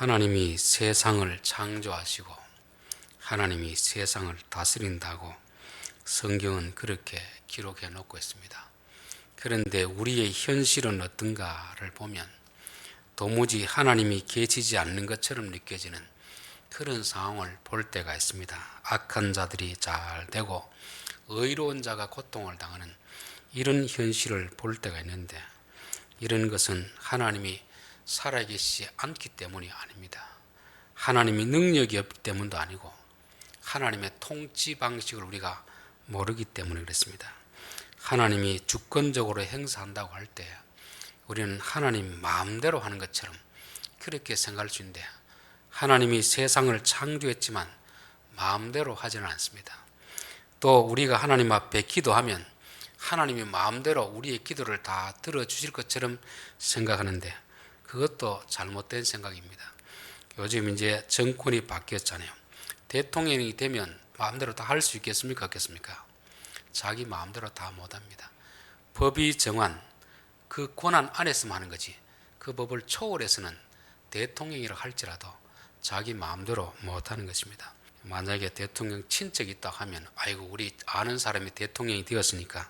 하나님이 세상을 창조하시고 하나님이 세상을 다스린다고 성경은 그렇게 기록해 놓고 있습니다. 그런데 우리의 현실은 어떤가를 보면 도무지 하나님이 계시지 않는 것처럼 느껴지는 그런 상황을 볼 때가 있습니다. 악한 자들이 잘 되고 의로운 자가 고통을 당하는 이런 현실을 볼 때가 있는데, 이런 것은 하나님이 살아계시지 않기 때문이 아닙니다. 하나님이 능력이 없기 때문도 아니고 하나님의 통치 방식을 우리가 모르기 때문에 그렇습니다. 하나님이 주권적으로 행사한다고 할 때 우리는 하나님 마음대로 하는 것처럼 그렇게 생각할 수 있는데, 하나님이 세상을 창조했지만 마음대로 하지는 않습니다. 또 우리가 하나님 앞에 기도하면 하나님이 마음대로 우리의 기도를 다 들어주실 것처럼 생각하는데, 그것도 잘못된 생각입니다. 요즘 이제 정권이 바뀌었잖아요. 대통령이 되면 마음대로 다 할 수 있겠습니까? 없겠습니까? 자기 마음대로 다 못합니다. 법이 정한 그 권한 안에서만 하는 거지, 그 법을 초월해서는 대통령이라 할지라도 자기 마음대로 못하는 것입니다. 만약에 대통령 친척이 있다 하면, 아이고 우리 아는 사람이 대통령이 되었으니까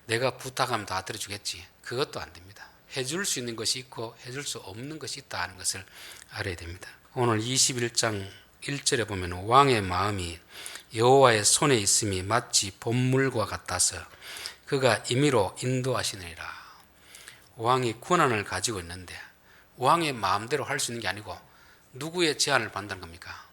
내가 부탁하면 다 들어주겠지. 그것도 안 됩니다. 해줄 수 있는 것이 있고 해줄 수 없는 것이 있다 하는 것을 알아야 됩니다. 오늘 21장 1절에 보면 왕의 마음이 여호와의 손에 있음이 마치 봇물과 같아서 그가 임의로 인도하시느니라. 왕이 권한을 가지고 있는데 왕의 마음대로 할 수 있는 게 아니고 누구의 제안을 받는다는 겁니까?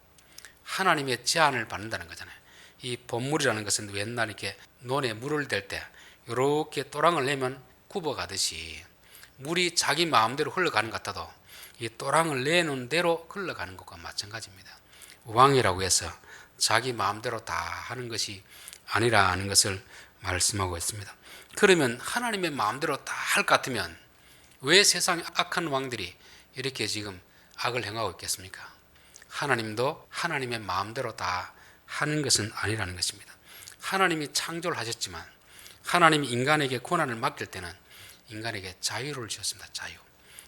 하나님의 제안을 받는다는 거잖아요. 이 봇물이라는 것은 옛날 이렇게 논에 물을 댈 때 이렇게 또랑을 내면 굽어가듯이 물이 자기 마음대로 흘러가는 것 같아도 이 또랑을 내놓은 대로 흘러가는 것과 마찬가지입니다. 왕이라고 해서 자기 마음대로 다 하는 것이 아니라는 것을 말씀하고 있습니다. 그러면 하나님의 마음대로 다 할 것 같으면 왜 세상의 악한 왕들이 이렇게 지금 악을 행하고 있겠습니까? 하나님도 하나님의 마음대로 다 하는 것은 아니라는 것입니다. 하나님이 창조를 하셨지만 하나님이 인간에게 권한을 맡길 때는 인간에게 자유를 주셨습니다. 자유.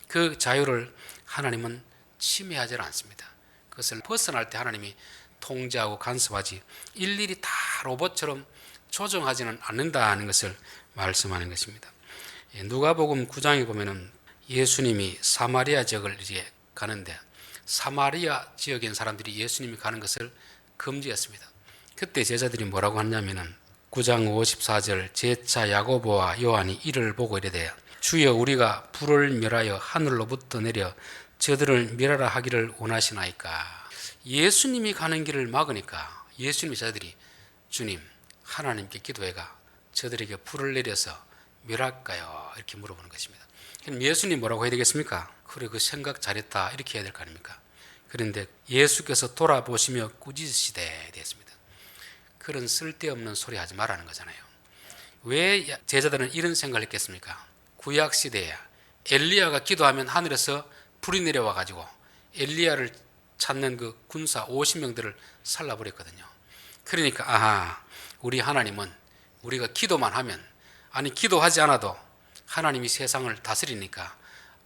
그 자유를 하나님은 침해하지 않습니다. 그것을 벗어날 때 하나님이 통제하고 간섭하지 일일이 다 로봇처럼 조정하지는 않는다는 것을 말씀하는 것입니다. 누가복음 9장에 보면은 예수님이 사마리아 지역을 이제 가는데 사마리아 지역에 있는 사람들이 예수님이 가는 것을 금지했습니다. 그때 제자들이 뭐라고 하냐면은 9장 54절 제자 야고보와 요한이 이를 보고 이르되 주여 우리가 불을 멸하여 하늘로부터 내려 저들을 멸하라 하기를 원하시나이까. 예수님이 가는 길을 막으니까 예수님의 제자들이 주님 하나님께 기도해가 저들에게 불을 내려서 멸할까요? 이렇게 물어보는 것입니다. 그럼 예수님 뭐라고 해야 되겠습니까? 그래 그 생각 잘했다 이렇게 해야 될 거 아닙니까? 그런데 예수께서 돌아보시며 꾸짖으시되 되었습니다. 그런 쓸데없는 소리 하지 말라는 거잖아요. 왜 제자들은 이런 생각을 했겠습니까? 구약 시대에 엘리야가 기도하면 하늘에서 불이 내려와 가지고 엘리야를 찾는 그 군사 50명들을 살라버렸거든요. 그러니까 아하, 우리 하나님은 우리가 기도만 하면, 아니 기도하지 않아도 하나님이 세상을 다스리니까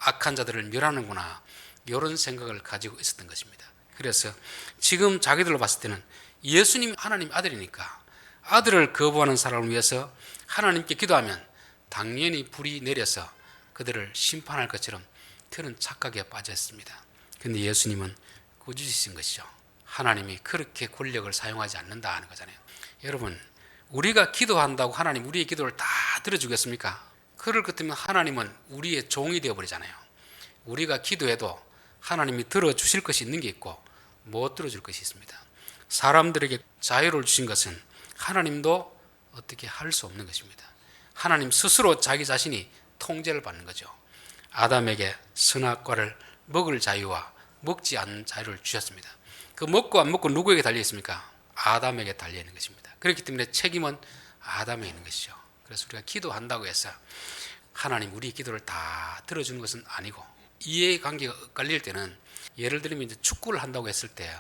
악한 자들을 멸하는구나, 이런 생각을 가지고 있었던 것입니다. 그래서 지금 자기들로 봤을 때는 예수님이 하나님 아들이니까 아들을 거부하는 사람을 위해서 하나님께 기도하면 당연히 불이 내려서 그들을 심판할 것처럼 그런 착각에 빠졌습니다. 그런데 예수님은 꾸짖으신 것이죠. 하나님이 그렇게 권력을 사용하지 않는다 는 거잖아요. 여러분, 우리가 기도한다고 하나님 우리의 기도를 다 들어주겠습니까? 그럴 것 같으면 하나님은 우리의 종이 되어버리잖아요. 우리가 기도해도 하나님이 들어주실 것이 있는 게 있고 못 들어줄 것이 있습니다. 사람들에게 자유를 주신 것은 하나님도 어떻게 할 수 없는 것입니다. 하나님 스스로 자기 자신이 통제를 받는 거죠. 아담에게 선악과를 먹을 자유와 먹지 않는 자유를 주셨습니다. 그 먹고 안 먹고 누구에게 달려 있습니까? 아담에게 달려 있는 것입니다. 그렇기 때문에 책임은 아담에 있는 것이죠. 그래서 우리가 기도한다고 해서 하나님 우리 기도를 다 들어주는 것은 아니고, 이해관계가 엇갈릴 때는 예를 들면 이제 축구를 한다고 했을 때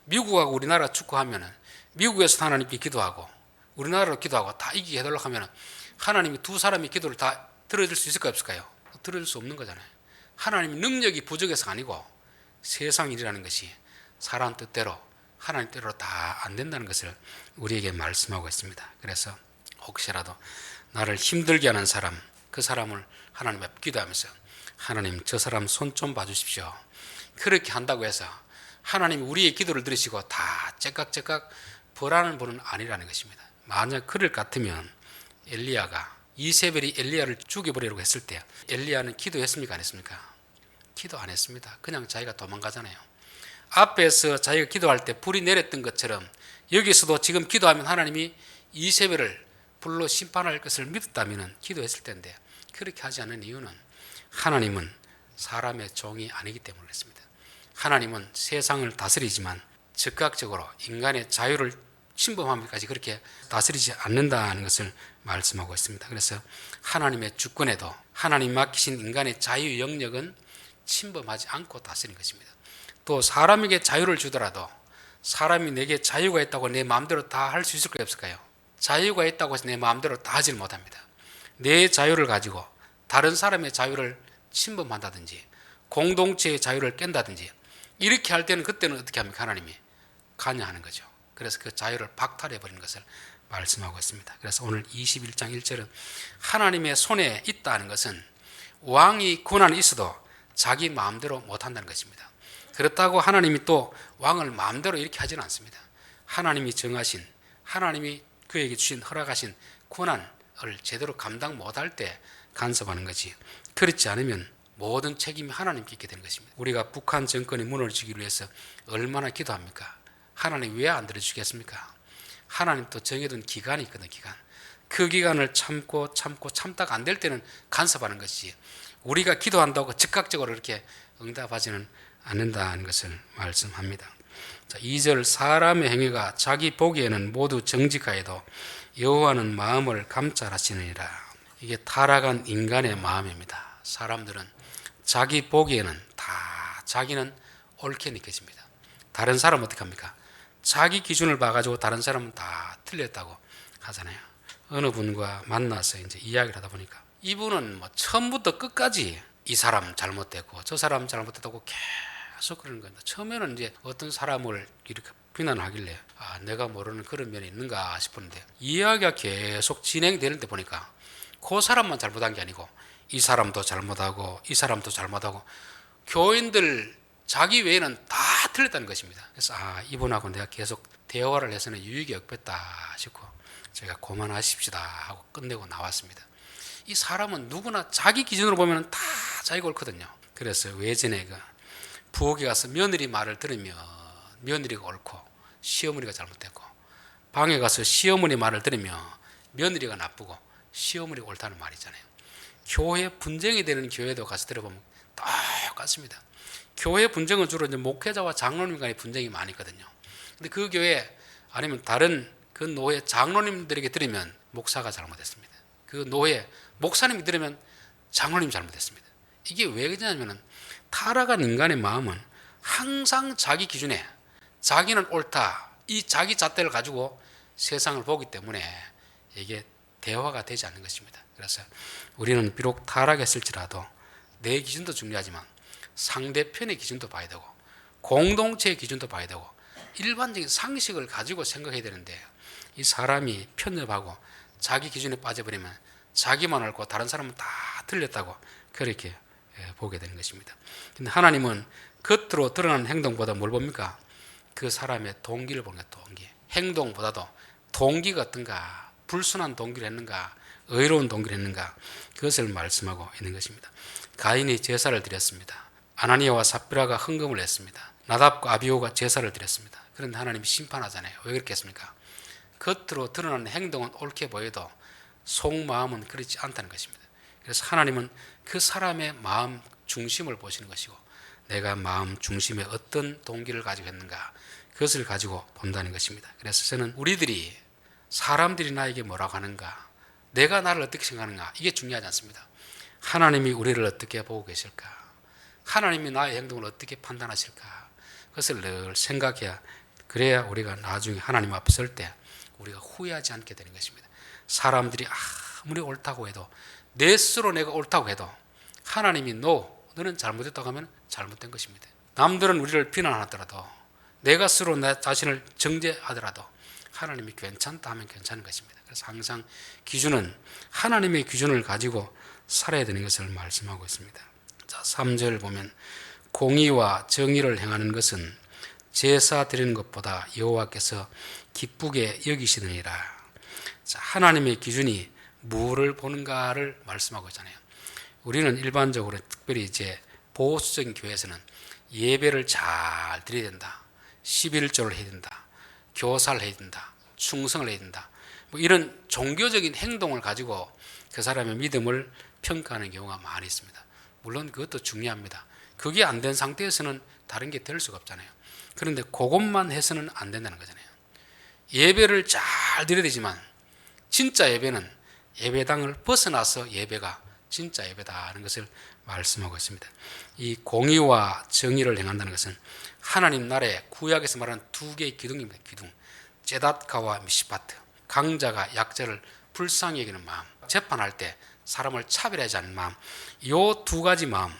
미국하고 우리나라 축구하면은 미국에서 하나님께 기도하고 우리나라로 기도하고 다 이기게 해달라고 하면은 하나님이 두 사람의 기도를 다 들어줄 수 있을까요? 없을까요? 들어줄 수 없는 거잖아요. 하나님이 능력이 부족해서가 아니고 세상 일이라는 것이 사람 뜻대로 하나님 뜻대로 다 안 된다는 것을 우리에게 말씀하고 있습니다. 그래서 혹시라도 나를 힘들게 하는 사람, 그 사람을 하나님 앞에 기도하면서 하나님 저 사람 손 좀 봐주십시오. 그렇게 한다고 해서 하나님 우리의 기도를 들으시고 다 째깍째깍 벌하는 분은 아니라는 것입니다. 만약 그럴 같으면 엘리야가 이세벨이 엘리야를 죽여버리려고 했을 때 엘리야는 기도했습니까? 안 했습니까? 기도 안 했습니다. 그냥 자기가 도망가잖아요. 앞에서 자기가 기도할 때 불이 내렸던 것처럼 여기서도 지금 기도하면 하나님이 이세벨을 불로 심판할 것을 믿었다면 기도했을 텐데 그렇게 하지 않는 이유는 하나님은 사람의 종이 아니기 때문에 그렇습니다. 하나님은 세상을 다스리지만 즉각적으로 인간의 자유를 침범하기까지 그렇게 다스리지 않는다는 것을 말씀하고 있습니다. 그래서 하나님의 주권에도 하나님 맡기신 인간의 자유 영역은 침범하지 않고 다스리는 것입니다. 또 사람에게 자유를 주더라도 사람이 내게 자유가 있다고 내 마음대로 다 할 수 있을까요? 없을까요? 자유가 있다고 해서 내 마음대로 다 하질 못합니다. 내 자유를 가지고 다른 사람의 자유를 침범한다든지 공동체의 자유를 깬다든지 이렇게 할 때는 그때는 어떻게 합니까? 하나님이 관여하는 거죠. 그래서 그 자유를 박탈해버리는 것을 말씀하고 있습니다. 그래서 오늘 21장 1절은 하나님의 손에 있다는 것은 왕이 권한이 있어도 자기 마음대로 못한다는 것입니다. 그렇다고 하나님이 또 왕을 마음대로 이렇게 하지는 않습니다. 하나님이 정하신, 하나님이 그에게 주신 허락하신 권한을 제대로 감당 못할 때 간섭하는 거지, 그렇지 않으면 모든 책임이 하나님께 있게 되는 것입니다. 우리가 북한 정권이 무너지기 위해서 얼마나 기도합니까? 하나님 왜 안 들어주겠습니까? 하나님 또 정해둔 기간이 있거든요. 기간. 그 기간을 참다가 안 될 때는 간섭하는 것이지 우리가 기도한다고 즉각적으로 이렇게 응답하지는 않는다는 것을 말씀합니다. 자, 2절 사람의 행위가 자기 보기에는 모두 정직하여도 여호와는 마음을 감찰하시느니라. 이게 타락한 인간의 마음입니다. 사람들은 자기 보기에는 다 자기는 옳게 느껴집니다. 다른 사람은 어떻게 합니까? 자기 기준을 봐가지고 다른 사람은 다 틀렸다고 하잖아요. 어느 분과 만나서 이제 이야기를 하다 보니까 이분은 뭐 처음부터 끝까지 이 사람 잘못됐고 저 사람 잘못됐다고 계속 그러는 겁니다. 처음에는 이제 어떤 사람을 이렇게 비난하길래 내가 모르는 그런 면이 있는가 싶었는데 이야기가 계속 진행되는 데 보니까 그 사람만 잘못한 게 아니고 이 사람도 잘못하고 이 사람도 잘못하고 교인들 자기 외에는 다 틀렸다는 것입니다. 그래서 이분하고 내가 계속 대화를 해서는 유익이 없겠다 싶고 제가 그만하십시다 하고 끝내고 나왔습니다. 이 사람은 누구나 자기 기준으로 보면 다 자기가 옳거든요. 그래서 외전에 부엌에 가서 며느리 말을 들으면 며느리가 옳고 시어머니가 잘못됐고, 방에 가서 시어머니 말을 들으면 며느리가 나쁘고 시어머니가 옳다는 말이잖아요. 교회 분쟁이 되는 교회도 가서 들어보면 똑같습니다. 교회 분쟁은 주로 이제 목회자와 장로님 간의 분쟁이 많이 있거든요. 근데 그 교회 아니면 다른 그 노회 장로님들에게 들으면 목사가 잘못했습니다. 그 노회 목사님이 들으면 장로님이 잘못했습니다. 이게 왜 그러냐면 타락한 인간의 마음은 항상 자기 기준에 자기는 옳다, 이 자기 잣대를 가지고 세상을 보기 때문에 이게 대화가 되지 않는 것입니다. 그래서 우리는 비록 타락했을지라도 내 기준도 중요하지만 상대편의 기준도 봐야 되고 공동체의 기준도 봐야 되고 일반적인 상식을 가지고 생각해야 되는데 이 사람이 편협하고 자기 기준에 빠져버리면 자기만 옳고 다른 사람은 다 틀렸다고 그렇게 보게 되는 것입니다. 근데 하나님은 겉으로 드러나는 행동보다 뭘 봅니까? 그 사람의 동기를 보는 거예요. 동기. 행동보다도 동기가 어떤가, 불순한 동기를 했는가, 의로운 동기를 했는가, 그것을 말씀하고 있는 것입니다. 가인이 제사를 드렸습니다. 아나니아와 삽비라가 헌금을 했습니다. 나답과 아비후가 제사를 드렸습니다. 그런데 하나님이 심판하잖아요. 왜 그렇게 했습니까? 겉으로 드러나는 행동은 옳게 보여도 속마음은 그렇지 않다는 것입니다. 그래서 하나님은 그 사람의 마음 중심을 보시는 것이고 내가 마음 중심에 어떤 동기를 가지고 있는가, 그것을 가지고 본다는 것입니다. 그래서 저는 우리들이 사람들이 나에게 뭐라고 하는가, 내가 나를 어떻게 생각하는가, 이게 중요하지 않습니다. 하나님이 우리를 어떻게 보고 계실까, 하나님이 나의 행동을 어떻게 판단하실까, 그것을 늘 생각해야, 그래야 우리가 나중에 하나님 앞에 설 때 우리가 후회하지 않게 되는 것입니다. 사람들이 아무리 옳다고 해도, 내 스스로 내가 옳다고 해도 하나님이 너는 잘못했다고 하면 잘못된 것입니다. 남들은 우리를 비난하더라도, 내가 스스로 내 자신을 정죄하더라도 하나님이 괜찮다 하면 괜찮은 것입니다. 그래서 항상 기준은 하나님의 기준을 가지고 살아야 되는 것을 말씀하고 있습니다. 자, 3절 보면 공의와 정의를 행하는 것은 제사 드리는 것보다 여호와께서 기쁘게 여기시느니라. 자, 하나님의 기준이 무엇을 보는가를 말씀하고 있잖아요. 우리는 일반적으로 특별히 이제 보수적인 교회에서는 예배를 잘 드려야 된다, 11조를 해야 된다, 교사를 해야 된다, 충성을 해야 된다, 뭐 이런 종교적인 행동을 가지고 그 사람의 믿음을 평가하는 경우가 많이 있습니다. 물론 그것도 중요합니다. 그게 안 된 상태에서는 다른 게 될 수가 없잖아요. 그런데 그것만 해서는 안 된다는 거잖아요. 예배를 잘 드려야 되지만 진짜 예배는 예배당을 벗어나서 예배가 진짜 예배다 하는 것을 말씀하고 있습니다. 이 공의와 정의를 행한다는 것은 하나님 나라의 구약에서 말하는 두 개의 기둥입니다. 기둥. 제닷가와 미시파트. 강자가 약자를 불쌍히 여기는 마음. 재판할 때 사람을 차별하지 않는 마음. 요 두 가지 마음.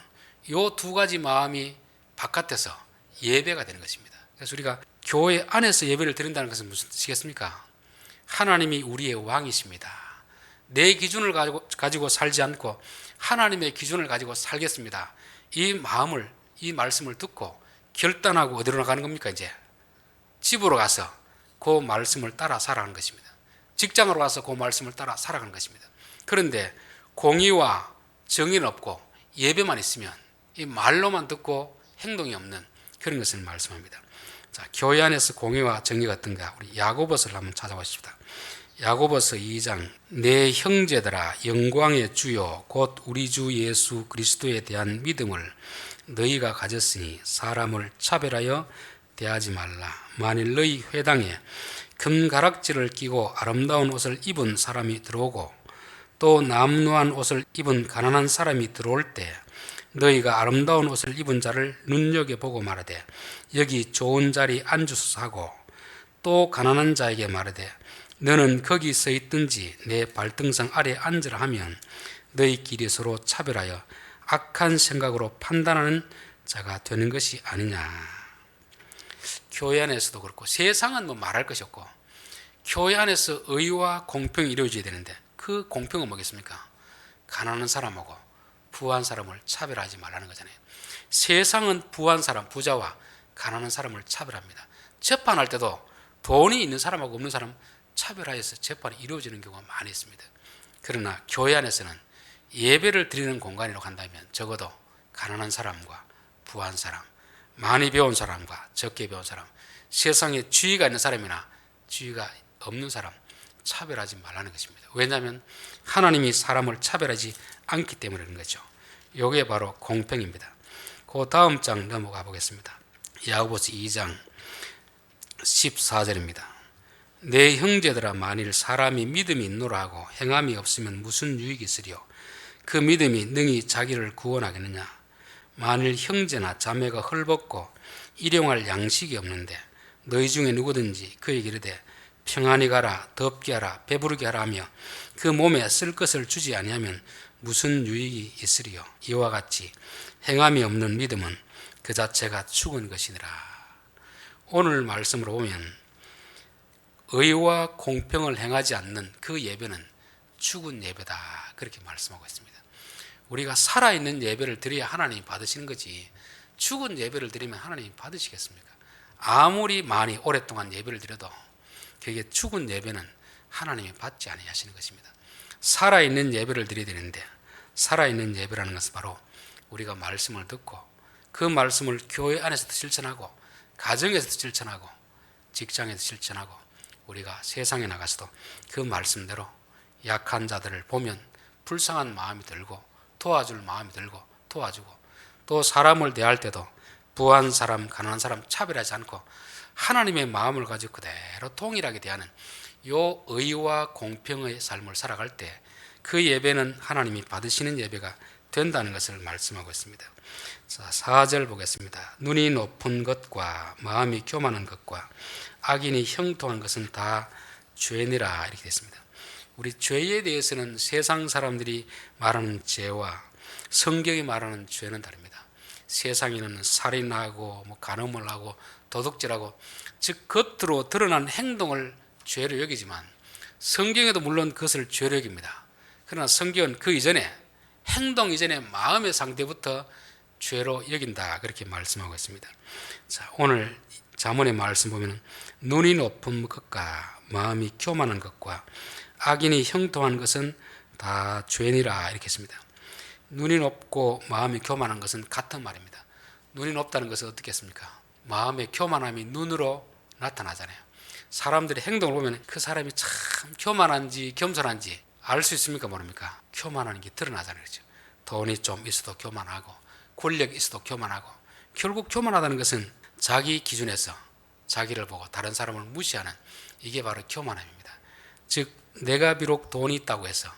요 두 가지 마음이 바깥에서 예배가 되는 것입니다. 그래서 우리가 교회 안에서 예배를 드린다는 것은 무슨 뜻이겠습니까? 하나님이 우리의 왕이십니다. 내 기준을 가지고 살지 않고 하나님의 기준을 가지고 살겠습니다. 이 마음을, 이 말씀을 듣고 결단하고 어디로 나가는 겁니까? 이제 집으로 가서 그 말씀을 따라 살아가는 것입니다. 직장으로 가서 그 말씀을 따라 살아가는 것입니다. 그런데 공의와 정의는 없고 예배만 있으면 이 말로만 듣고 행동이 없는 그런 것을 말씀합니다. 자, 교회 안에서 공의와 정의가 어떤가? 우리 야고보서를 한번 찾아보십시다. 야고보서 2장 내 형제들아 영광의 주요 곧 우리 주 예수 그리스도에 대한 믿음을 너희가 가졌으니 사람을 차별하여 대하지 말라. 만일 너희 회당에 금가락지를 끼고 아름다운 옷을 입은 사람이 들어오고 또 남루한 옷을 입은 가난한 사람이 들어올 때 너희가 아름다운 옷을 입은 자를 눈여겨보고 말하되 여기 좋은 자리 앉으소서 하고 또 가난한 자에게 말하되 너는 거기 서 있든지 내 발등상 아래 앉으라 하면 너희끼리 서로 차별하여 악한 생각으로 판단하는 자가 되는 것이 아니냐. 교회 안에서도 그렇고 세상은 뭐 말할 것이 없고 교회 안에서 의와 공평이 이루어져야 되는데 그 공평은 뭐겠습니까? 가난한 사람하고 부한 사람을 차별하지 말라는 거잖아요. 세상은 부한 사람, 부자와 가난한 사람을 차별합니다. 재판할 때도 돈이 있는 사람하고 없는 사람 차별하여서 재판이 이루어지는 경우가 많이 있습니다. 그러나 교회 안에서는 예배를 드리는 공간이라고 한다면 적어도 가난한 사람과 부한 사람, 많이 배운 사람과 적게 배운 사람, 세상에 지위가 있는 사람이나 지위가 없는 사람 차별하지 말라는 것입니다. 왜냐하면 하나님이 사람을 차별하지 않기 때문에 그런 거죠. 이게 바로 공평입니다. 그 다음 장 넘어가 보겠습니다. 야고보서 2장 14절입니다. 내 형제들아 만일 사람이 믿음이 있노라 하고 행함이 없으면 무슨 유익이 있으리요? 그 믿음이 능히 자기를 구원하겠느냐? 만일 형제나 자매가 헐벗고 일용할 양식이 없는데 너희 중에 누구든지 그에게 이르되 평안히 가라, 덥게 하라, 배부르게 하라 하며 그 몸에 쓸 것을 주지 아니하면 무슨 유익이 있으리요? 이와 같이 행함이 없는 믿음은 그 자체가 죽은 것이니라. 오늘 말씀으로 보면 의와 공평을 행하지 않는 그 예배는 죽은 예배다, 그렇게 말씀하고 있습니다. 우리가 살아있는 예배를 드려야 하나님이 받으시는 거지 죽은 예배를 드리면 하나님이 받으시겠습니까? 아무리 많이 오랫동안 예배를 드려도 그게 죽은 예배는 하나님이 받지 아니하시는 것입니다. 살아있는 예배를 드려야 되는데 살아있는 예배라는 것은 바로 우리가 말씀을 듣고 그 말씀을 교회 안에서도 실천하고 가정에서도 실천하고 직장에서 실천하고 우리가 세상에 나가서도 그 말씀대로 약한 자들을 보면 불쌍한 마음이 들고 도와줄 마음이 들고 도와주고 또 사람을 대할 때도 부한 사람, 가난한 사람 차별하지 않고 하나님의 마음을 가지고 그대로 동일하게 대하는 요 의와 공평의 삶을 살아갈 때 그 예배는 하나님이 받으시는 예배가 된다는 것을 말씀하고 있습니다. 자, 4절 보겠습니다. 눈이 높은 것과 마음이 교만한 것과 악인이 형통한 것은 다 죄니라, 이렇게 됐습니다. 우리 죄에 대해서는 세상 사람들이 말하는 죄와 성경이 말하는 죄는 다릅니다. 세상에는 살인하고 간음을 하고 도둑질하고, 즉 겉으로 드러난 행동을 죄로 여기지만 성경에도 물론 그것을 죄로 여깁니다. 그러나 성경은 그 이전에, 행동 이전에 마음의 상태부터 죄로 여긴다, 그렇게 말씀하고 있습니다. 자, 오늘 잠언의 말씀 보면 눈이 높은 것과 마음이 교만한 것과 악인이 형통한 것은 다 죄니라, 이렇게 했습니다. 눈이 높고 마음이 교만한 것은 같은 말입니다. 눈이 높다는 것은 어떻게 했습니까? 마음의 교만함이 눈으로 나타나잖아요. 사람들의 행동을 보면 그 사람이 참 교만한지 겸손한지 알 수 있습니까, 모릅니까? 교만한 게 드러나잖아요. 그렇죠? 돈이 좀 있어도 교만하고, 권력이 있어도 교만하고, 결국 교만하다는 것은 자기 기준에서 자기를 보고 다른 사람을 무시하는, 이게 바로 교만함입니다. 즉 내가 비록 돈이 있다고 해서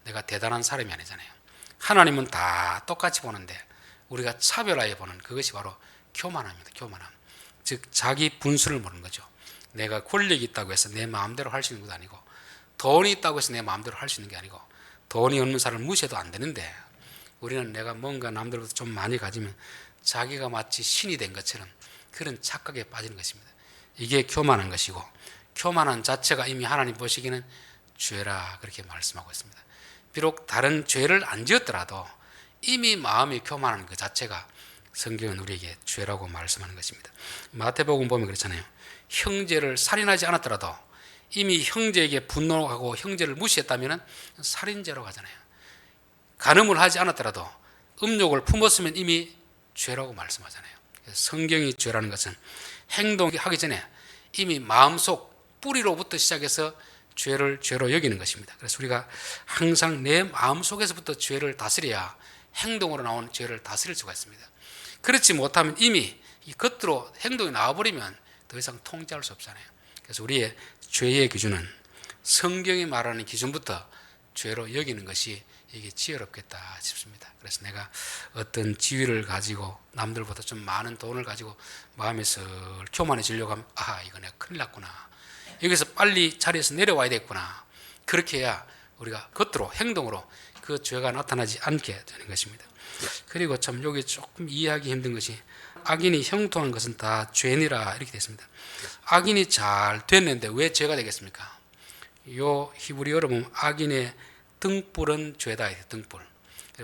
내가 대단한 사람이 아니잖아요. 하나님은 다 똑같이 보는데 우리가 차별하여 보는, 그것이 바로 교만함입니다. 교만함. 즉 자기 분수를 모르는 거죠. 내가 권력이 있다고 해서 내 마음대로 할 수 있는 것도 아니고, 돈이 있다고 해서 내 마음대로 할 수 있는 게 아니고, 돈이 없는 사람을 무시해도 안 되는데, 우리는 내가 뭔가 남들보다 좀 많이 가지면 자기가 마치 신이 된 것처럼 그런 착각에 빠지는 것입니다. 이게 교만한 것이고, 교만한 자체가 이미 하나님 보시기에는 죄라, 그렇게 말씀하고 있습니다. 비록 다른 죄를 안 지었더라도 이미 마음이 교만한 그 자체가 성경은 우리에게 죄라고 말씀하는 것입니다. 마태복음 보면 그렇잖아요. 형제를 살인하지 않았더라도 이미 형제에게 분노하고 형제를 무시했다면 살인죄로 가잖아요. 간음을 하지 않았더라도 음욕을 품었으면 이미 죄라고 말씀하잖아요. 성경이 죄라는 것은 행동하기 전에 이미 마음속 뿌리로부터 시작해서 죄를 죄로 여기는 것입니다. 그래서 우리가 항상 내 마음속에서부터 죄를 다스려야 행동으로 나오는 죄를 다스릴 수가 있습니다. 그렇지 못하면 이미 이 겉으로 행동이 나와버리면 더 이상 통제할 수 없잖아요. 그래서 우리의 죄의 기준은 성경이 말하는 기준부터 죄로 여기는 것이 이게 지혜롭겠다 싶습니다. 그래서 내가 어떤 지위를 가지고 남들보다 좀 많은 돈을 가지고 마음에 설 교만해지려고 하면, 이거 내가 큰일 났구나, 여기서 빨리 자리에서 내려와야 되겠구나, 그렇게 해야 우리가 겉으로 행동으로 그 죄가 나타나지 않게 되는 것입니다. 그리고 참 여기 조금 이해하기 힘든 것이, 악인이 형통한 것은 다 죄니라, 이렇게 됐습니다. 악인이 잘 됐는데 왜 죄가 되겠습니까? 요 히브리어로 보면 악인의 등불은 죄다, 등불.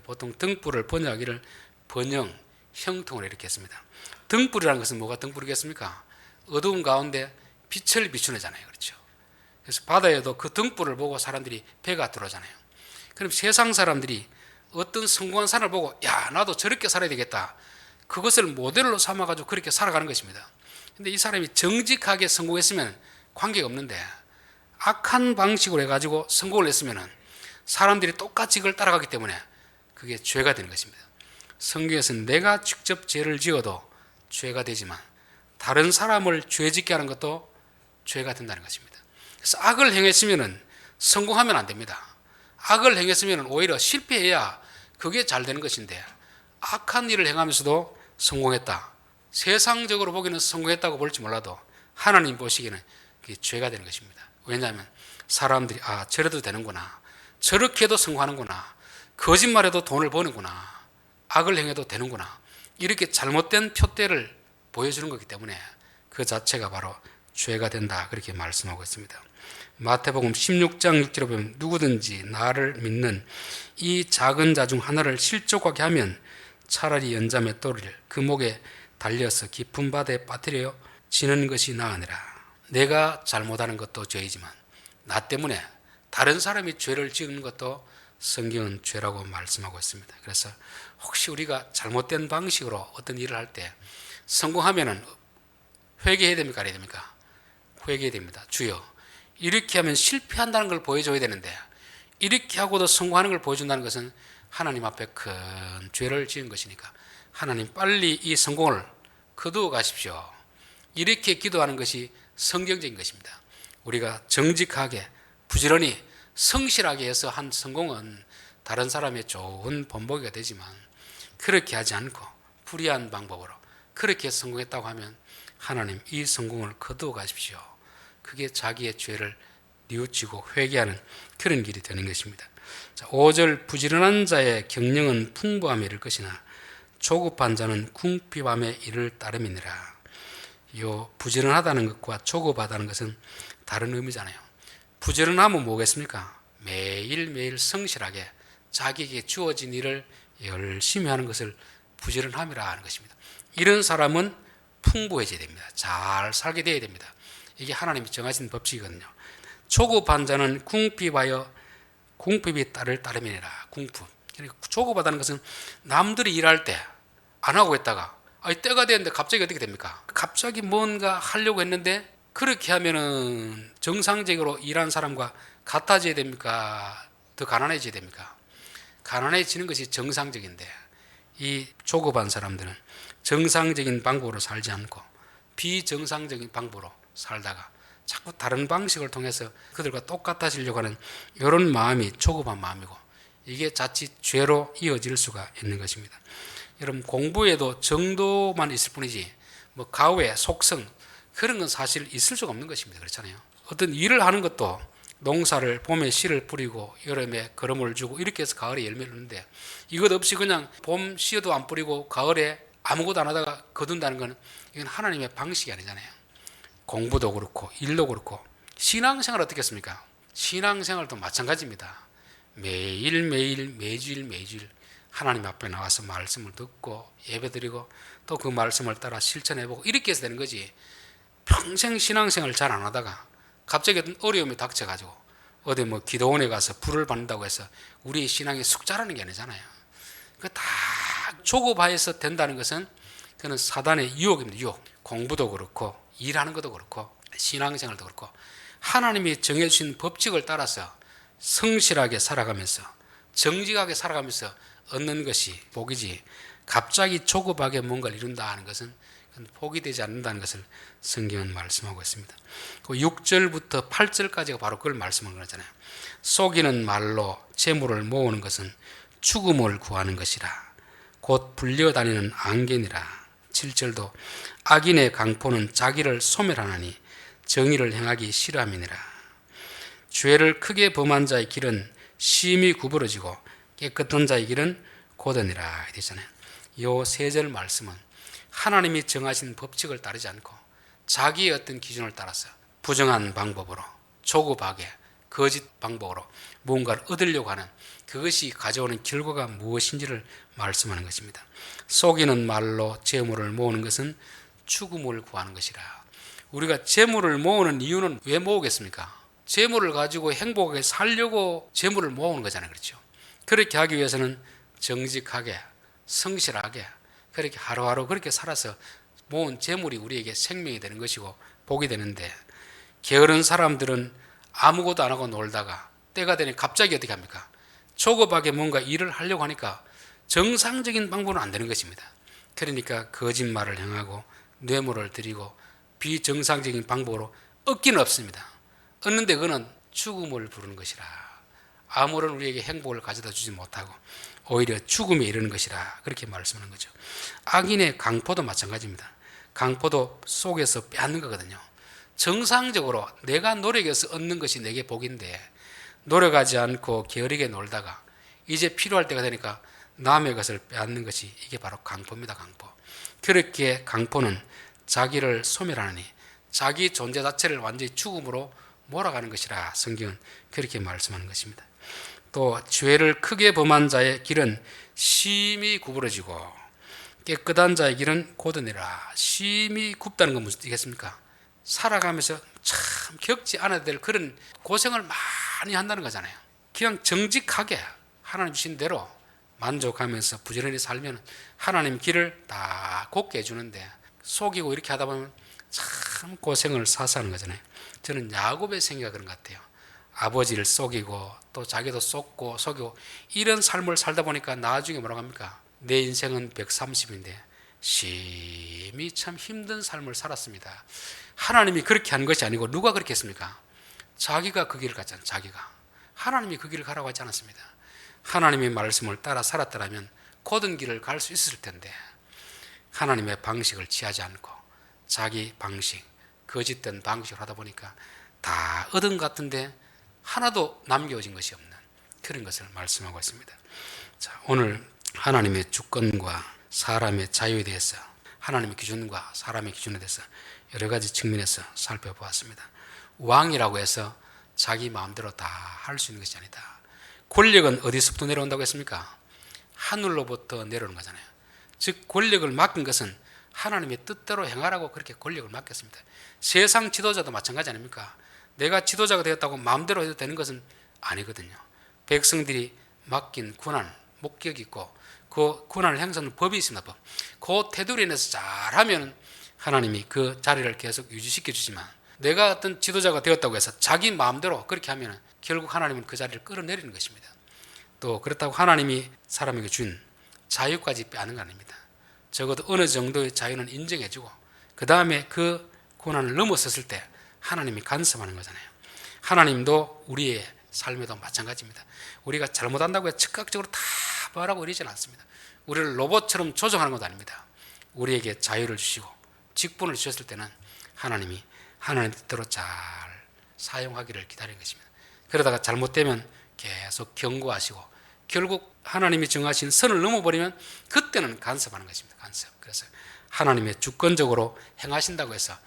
보통 등불을 번역하기를 번영, 형통을 이렇게 했습니다. 등불이라는 것은 뭐가 등불이겠습니까? 어두운 가운데 빛을 비추잖아요. 그렇죠? 그래서 바다에도 그 등불을 보고 사람들이 배가 들어오잖아요. 그럼 세상 사람들이 어떤 성공한 사람을 보고, 야, 나도 저렇게 살아야 되겠다, 그것을 모델로 삼아가지고 그렇게 살아가는 것입니다. 근데 이 사람이 정직하게 성공했으면 관계가 없는데, 악한 방식으로 해가지고 성공을 했으면 사람들이 똑같이 그걸 따라가기 때문에 그게 죄가 되는 것입니다. 성경에서는 내가 직접 죄를 지어도 죄가 되지만 다른 사람을 죄짓게 하는 것도 죄가 된다는 것입니다. 그래서 악을 행했으면 성공하면 안 됩니다. 악을 행했으면 오히려 실패해야 그게 잘 되는 것인데, 악한 일을 행하면서도 성공했다, 세상적으로 보기에는 성공했다고 볼지 몰라도 하나님 보시기에는 그게 죄가 되는 것입니다. 왜냐하면 사람들이 저래도 되는구나, 저렇게 해도 성공하는구나, 거짓말해도 돈을 버는구나, 악을 행해도 되는구나, 이렇게 잘못된 표대를 보여주는 거기 때문에 그 자체가 바로 죄가 된다, 그렇게 말씀하고 있습니다. 마태복음 16장 6절에 보면 누구든지 나를 믿는 이 작은 자 중 하나를 실족하게 하면 차라리 연자매 돌을 그 목에 달려서 깊은 바다에 빠뜨려 지는 것이 나으니라. 내가 잘못하는 것도 죄이지만 나 때문에 다른 사람이 죄를 지은 것도 성경은 죄라고 말씀하고 있습니다. 그래서 혹시 우리가 잘못된 방식으로 어떤 일을 할 때 성공하면은 회개해야 됩니까? 안 해야 됩니까? 회개해야 됩니다. 주여, 이렇게 하면 실패한다는 걸 보여줘야 되는데 이렇게 하고도 성공하는 걸 보여준다는 것은 하나님 앞에 큰 죄를 지은 것이니까 하나님 빨리 이 성공을 거두어 가십시오, 이렇게 기도하는 것이 성경적인 것입니다. 우리가 정직하게 부지런히 성실하게 해서 한 성공은 다른 사람의 좋은 본보기가 되지만, 그렇게 하지 않고 불의한 방법으로 그렇게 성공했다고 하면 하나님 이 성공을 거두어 가십시오, 그게 자기의 죄를 뉘우치고 회개하는 그런 길이 되는 것입니다. 5절 부지런한 자의 경영은 풍부함이 이를 것이나 조급한 자는 궁핍함에 이를 따름이니라. 요 부지런하다는 것과 조급하다는 것은 다른 의미잖아요. 부지런하면 뭐겠습니까? 매일매일 성실하게 자기에게 주어진 일을 열심히 하는 것을 부지런함이라 하는 것입니다. 이런 사람은 풍부해져야 됩니다. 잘 살게 되어야 됩니다. 이게 하나님이 정하신 법칙이거든요. 조급한 자는 궁핍이 따를 따름이니라. 궁핍. 그러니까 조급하다는 것은 남들이 일할 때 안 하고 있다가 때가 되는데 갑자기 어떻게 됩니까? 갑자기 뭔가 하려고 했는데 그렇게 하면은 정상적으로 일한 사람과 같아져야 됩니까? 더 가난해져야 됩니까? 가난해지는 것이 정상적인데 이 조급한 사람들은 정상적인 방법으로 살지 않고 비정상적인 방법으로 살다가 자꾸 다른 방식을 통해서 그들과 똑같아지려고 하는 이런 마음이 조급한 마음이고, 이게 자칫 죄로 이어질 수가 있는 것입니다. 여러분, 공부에도 정도만 있을 뿐이지 뭐 가외, 속성 그런 건 사실 있을 수가 없는 것입니다. 그렇잖아요. 어떤 일을 하는 것도 농사를 봄에 씨를 뿌리고 여름에 거름을 주고 이렇게 해서 가을에 열매를 내는데, 이것 없이 그냥 봄 씨도 안 뿌리고 가을에 아무것도 안 하다가 거둔다는 건 이건 하나님의 방식이 아니잖아요. 공부도 그렇고 일도 그렇고 신앙생활 어떻겠습니까? 신앙생활도 마찬가지입니다. 매일매일 매주일 하나님 앞에 나와서 말씀을 듣고 예배드리고 또 그 말씀을 따라 실천해보고 이렇게 해서 되는 거지, 평생 신앙생활 잘 안 하다가 갑자기 어떤 어려움이 닥쳐가지고 어디 뭐 기도원에 가서 불을 받는다고 해서 우리의 신앙이 쑥 자라는 게 아니잖아요. 그 다 조급하여서 된다는 것은 그는 사단의 유혹입니다. 유혹. 공부도 그렇고 일하는 것도 그렇고 신앙생활도 그렇고 하나님이 정해주신 법칙을 따라서 성실하게 살아가면서 정직하게 살아가면서 얻는 것이 복이지, 갑자기 조급하게 뭔가를 이룬다 하는 것은 복이 되지 않는다는 것을 성경은 말씀하고 있습니다. 6절부터 8절까지가 바로 그걸 말씀하는 거잖아요. 속이는 말로 재물을 모으는 것은 죽음을 구하는 것이라. 곧 불려다니는 안개니라. 7절도 악인의 강포는 자기를 소멸하나니 정의를 행하기 싫어함이니라. 죄를 크게 범한 자의 길은 심히 구부러지고 깨끗한 자의 길은 고더니라 되잖아요. 이 세 절 말씀은 하나님이 정하신 법칙을 따르지 않고 자기의 어떤 기준을 따라서 부정한 방법으로 조급하게 거짓 방법으로 무언가를 얻으려고 하는 그것이 가져오는 결과가 무엇인지를 말씀하는 것입니다. 속이는 말로 재물을 모으는 것은 죽음을 구하는 것이라. 우리가 재물을 모으는 이유는 왜 모으겠습니까? 재물을 가지고 행복하게 살려고 재물을 모으는 거잖아요. 그렇죠? 그렇게 하기 위해서는 정직하게 성실하게 그렇게 하루하루 그렇게 살아서 모은 재물이 우리에게 생명이 되는 것이고 복이 되는데, 게으른 사람들은 아무것도 안 하고 놀다가 때가 되니 갑자기 어떻게 합니까? 조급하게 뭔가 일을 하려고 하니까 정상적인 방법은 안 되는 것입니다. 그러니까 거짓말을 행하고 뇌물을 드리고 비정상적인 방법으로 얻기는 없습니다. 얻는데 그는 죽음을 부르는 것이라. 아무런 우리에게 행복을 가져다 주지 못하고 오히려 죽음에 이르는 것이라, 그렇게 말씀하는 거죠. 악인의 강포도 마찬가지입니다. 강포도 속에서 빼앗는 거거든요. 정상적으로 내가 노력해서 얻는 것이 내게 복인데 노력하지 않고 게으르게 놀다가 이제 필요할 때가 되니까 남의 것을 빼앗는 것이 이게 바로 강포입니다. 강포. 그렇게 강포는 자기를 소멸하느니 자기 존재 자체를 완전히 죽음으로 몰아가는 것이라 성경은 그렇게 말씀하는 것입니다. 또 죄를 크게 범한 자의 길은 심히 구부러지고 깨끗한 자의 길은 고드니라. 심히 굽다는 건 무엇이겠습니까? 살아가면서 참 겪지 않아야 될 그런 고생을 많이 한다는 거잖아요. 그냥 정직하게 하나님 주신 대로 만족하면서 부지런히 살면 하나님 길을 다 곱게 해주는데 속이고 이렇게 하다 보면 참 고생을 사서 하는 거잖아요. 저는 야곱의 생애가 그런 것 같아요. 아버지를 속이고 또 자기도 속고 속이고 이런 삶을 살다 보니까 나중에 뭐라고 합니까? 내 인생은 130인데 심히 참 힘든 삶을 살았습니다. 하나님이 그렇게 한 것이 아니고 누가 그렇게 했습니까? 자기가 그 길을 갔잖아요. 자기가. 하나님이 그 길을 가라고 하지 않았습니다. 하나님의 말씀을 따라 살았더라면 곧은 길을 갈 수 있을 텐데 하나님의 방식을 취하지 않고 자기 방식, 거짓된 방식을 하다 보니까 다 얻은 것 같은데 하나도 남겨진 것이 없는 그런 것을 말씀하고 있습니다. 자, 오늘 하나님의 주권과 사람의 자유에 대해서 하나님의 기준과 사람의 기준에 대해서 여러 가지 측면에서 살펴보았습니다. 왕이라고 해서 자기 마음대로 다 할 수 있는 것이 아니다. 권력은 어디서부터 내려온다고 했습니까? 하늘로부터 내려오는 거잖아요. 즉 권력을 맡긴 것은 하나님의 뜻대로 행하라고 그렇게 권력을 맡겼습니다. 세상 지도자도 마찬가지 아닙니까? 내가 지도자가 되었다고 마음대로 해도 되는 것은 아니거든요. 백성들이 맡긴 권한, 목격이 있고 그 권한을 행사하는 법이 있습니다. 법. 그 테두리에 내서 잘하면 하나님이 그 자리를 계속 유지시켜 주지만 내가 어떤 지도자가 되었다고 해서 자기 마음대로 그렇게 하면 결국 하나님은 그 자리를 끌어내리는 것입니다. 또 그렇다고 하나님이 사람에게 준 자유까지 빼앗는 거 아닙니다. 적어도 어느 정도의 자유는 인정해주고 그 다음에 그 고난을 넘어섰을 때 하나님이 간섭하는 거잖아요. 하나님도 우리의 삶에도 마찬가지입니다. 우리가 잘못한다고 해서 즉각적으로 다 말하고 이러지는 않습니다. 우리를 로봇처럼 조정하는 것도 아닙니다. 우리에게 자유를 주시고 직분을 주셨을 때는 하나님이 하나님 뜻대로 잘 사용하기를 기다리는 것입니다. 그러다가 잘못되면 계속 경고하시고 결국 하나님이 정하신 선을 넘어버리면 그때는 간섭하는 것입니다. 간섭. 그래서 하나님의 주권적으로 행하신다고 해서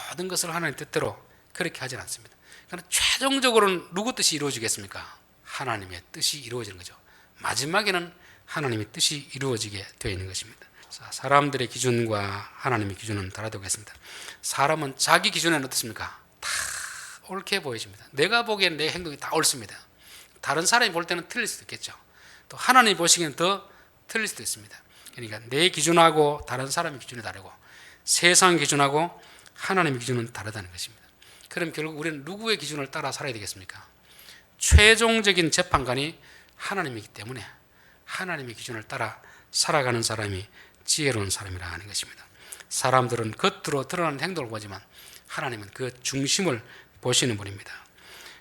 모든 것을 하나님 뜻대로 그렇게 하지는 않습니다. 그러나 최종적으로는 누구 뜻이 이루어지겠습니까? 하나님의 뜻이 이루어지는 거죠. 마지막에는 하나님의 뜻이 이루어지게 되어 있는 것입니다. 사람들의 기준과 하나님의 기준은 다르다겠습니다. 사람은 자기 기준에는 어떻습니까? 다 옳게 보여집니다. 내가 보기엔 내 행동이 다 옳습니다. 다른 사람이 볼 때는 틀릴 수도 있겠죠. 또 하나님이 보시기엔 더 틀릴 수도 있습니다. 그러니까 내 기준하고 다른 사람의 기준이 다르고 세상 기준하고 하나님의 기준은 다르다는 것입니다. 그럼 결국 우리는 누구의 기준을 따라 살아야 되겠습니까? 최종적인 재판관이 하나님이기 때문에 하나님의 기준을 따라 살아가는 사람이 지혜로운 사람이라 하는 것입니다. 사람들은 겉으로 드러나는 행동을 보지만 하나님은 그 중심을 보시는 분입니다.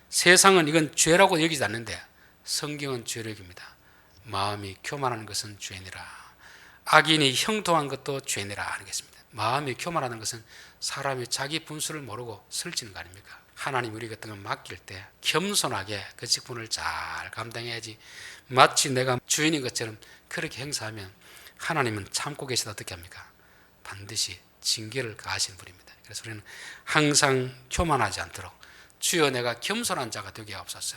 세상은 이건 죄라고 여기지 않는데 성경은 죄로 여깁니다. 마음이 교만하는 것은 죄니라. 악인이 형통한 것도 죄니라 하는 것입니다. 마음이 교만하는 것은 사람이 자기 분수를 모르고 설치는 거 아닙니까? 하나님 우리 같은 걸 맡길 때 겸손하게 그 직분을 잘 감당해야지 마치 내가 주인인 것처럼 그렇게 행사하면 하나님은 참고 계시다 어떻게 합니까? 반드시 징계를 가하시는 분입니다. 그래서 우리는 항상 교만하지 않도록 주여 내가 겸손한 자가 되게 하옵소서.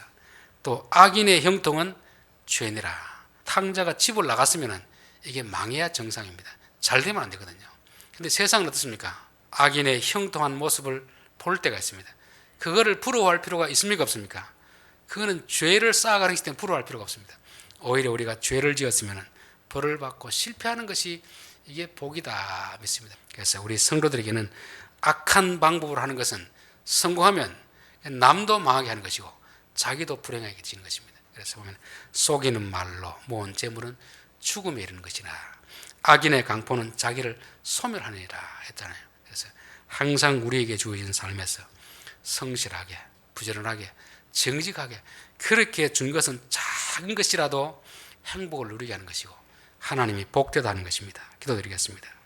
또 악인의 형통은 죄니라. 탕자가 집을 나갔으면 이게 망해야 정상입니다. 잘 되면 안 되거든요. 근데 세상은 어떻습니까? 악인의 형통한 모습을 볼 때가 있습니다. 그거를 부러워할 필요가 있습니까? 없습니까? 그거는 죄를 쌓아가는 것이기 때문에 부러워할 필요가 없습니다. 오히려 우리가 죄를 지었으면 벌을 받고 실패하는 것이 이게 복이다 믿습니다. 그래서 우리 성도들에게는 악한 방법으로 하는 것은 성공하면 남도 망하게 하는 것이고 자기도 불행하게 지는 것입니다. 그래서 보면 속이는 말로 모은 재물은 죽음에 이르는 것이라 악인의 강포는 자기를 소멸하느니라 했잖아요. 그래서 항상 우리에게 주어진 삶에서 성실하게 부지런하게 정직하게 그렇게 준 것은 작은 것이라도 행복을 누리게 하는 것이고 하나님이 복되다 하는 것입니다. 기도드리겠습니다.